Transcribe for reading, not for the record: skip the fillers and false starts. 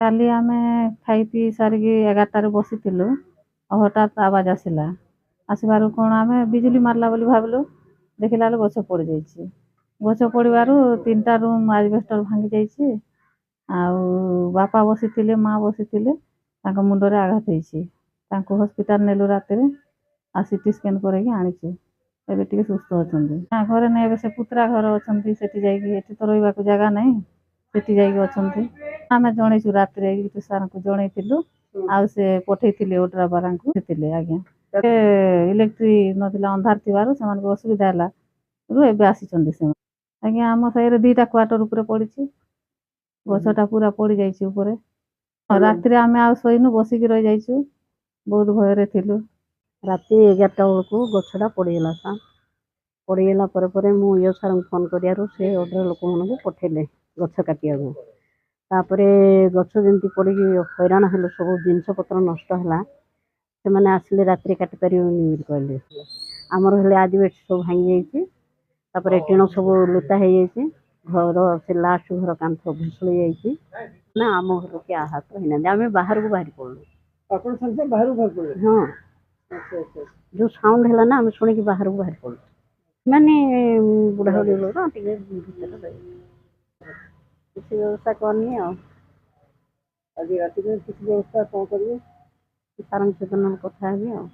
କାଲି ଆମେ ଖାଇ ପିଇ ସାରିକି 11ଟାରେ ବସିଥିଲୁ। ହଠାତ୍ ଆବାଜ ଆସିଲା। ଆସିବାରୁ କ'ଣ ଆମେ ବିଜୁଳି ମାରିଲା ବୋଲି ଭାବିଲୁ। ଦେଖିଲା ବେଳକୁ ଗଛ ପଡ଼ିଯାଇଛି। ଗଛ ପଡ଼ିବାରୁ 3ଟା ରୁମ୍ ଆଜବେଷ୍ଟର ଭାଙ୍ଗି ଯାଇଛି। ଆଉ ବାପା ବସିଥିଲେ, ମା ବସିଥିଲେ, ତାଙ୍କ ମୁଣ୍ଡରେ ଆଘାତ ହେଇଛି। ତାଙ୍କୁ ହସ୍ପିଟାଲ ନେଲୁ ରାତିରେ। ଆଉ ସିଟି ସ୍କାନ୍ କରେଇକି ଆଣିଛୁ। ଏବେ ଟିକେ ସୁସ୍ଥ ଅଛନ୍ତି। ଘରେ ନାହିଁ, ଏବେ ସେ ପୁତୁରା ଘର ଅଛନ୍ତି, ସେଠି ଯାଇକି। ଏଠି ତ ରହିବାକୁ ଜାଗା ନାହିଁ, ସେଠି ଯାଇକି ଅଛନ୍ତି। ଆମେ ଜଣେଇଛୁ ରାତିରେ ସାର୍ଙ୍କୁ ଜଣେଇଥିଲୁ। ଆଉ ସେ ପଠେଇଥିଲେ ଓଡ୍ରାବାଲାଙ୍କୁ ଥିଲେ ଆଜ୍ଞା। ଇଲେକ୍ଟ୍ରି ନଥିଲା, ଅନ୍ଧାର ଥିବାରୁ ସେମାନଙ୍କୁ ଅସୁବିଧା ହେଲା। ଏବେ ଆସିଛନ୍ତି ସେମାନେ। ଆଜ୍ଞା ଆମ ସାହିରେ 2ଟା କ୍ୱାର୍ଟର ଉପରେ ପଡ଼ିଛି। ଗଛଟା ପୁରା ପଡ଼ିଯାଇଛି ଉପରେ। ରାତିରେ ଆମେ ଆଉ ଶୋଇନୁ, ବସିକି ରହିଯାଇଛୁ। ବହୁତ ଭୟରେ ଥିଲୁ। ରାତି 11ଟା ବେଳକୁ ଗଛଟା ପଡ଼ିଗଲା ସାର୍। ପଡ଼ିଗଲା ପରେ ମୁଁ ଇଓ ସାର୍ଙ୍କୁ ଫୋନ୍ କରିବାରୁ ସେ ଅର୍ଡ଼ର ଲୋକମାନଙ୍କୁ ପଠେଇଲେ ଗଛ କାଟିବାକୁ। ତାପରେ ଗଛ ଯେମିତି ପଡ଼ିକି ହଇରାଣ ହେଲୁ, ସବୁ ଜିନିଷପତ୍ର ନଷ୍ଟ ହେଲା। ସେମାନେ ଆସିଲେ ରାତିରେ କାଟିପାରିବେନି ବୋଲି କହିଲେ। ଆମର ହେଲେ ଆଜବେଷ୍ଟ ସବୁ ଭାଙ୍ଗି ଯାଇଛି। ତାପରେ ଟିଣ ସବୁ ଲୁତା ହେଇଯାଇଛି। ଘର ସେ ଲାଷ୍ଟ ଘର କାନ୍ଥ ଭୁଷୁଡ଼ି ଯାଇଛି। ନା ଆମ ଘର କିଏ ଆହତ ହେଇନାହାନ୍ତି। ଆମେ ବାହାରକୁ ବାହାରି ପଡ଼ିଲୁ। ଆପଣ ସାଙ୍ଗେ ସାଙ୍ଗେ ବାହାରକୁ ବାହାରି ପଡ଼ିଲେ? ହଁ, ଆଚ୍ଛା। ଯେଉଁ ସାଉଣ୍ଡ ହେଲା ନା, ଆମେ ଶୁଣିକି ବାହାରକୁ ବାହାରି ପଡ଼ିଲୁ। ମାନେ ବୁଢ଼ାବୁଢ଼ୀ ଲୋକ ଟିକେ ଭିତରେ ରହିବେ, କିଛି ବ୍ୟବସ୍ଥା କରିନି ଆଉ। ଆଜି ରାତିରେ କିଛି ବ୍ୟବସ୍ଥା କ'ଣ କରିବେ? ସାର୍ଙ୍କ ସହିତ ନହେଲେ କଥା ହେବି ଆଉ।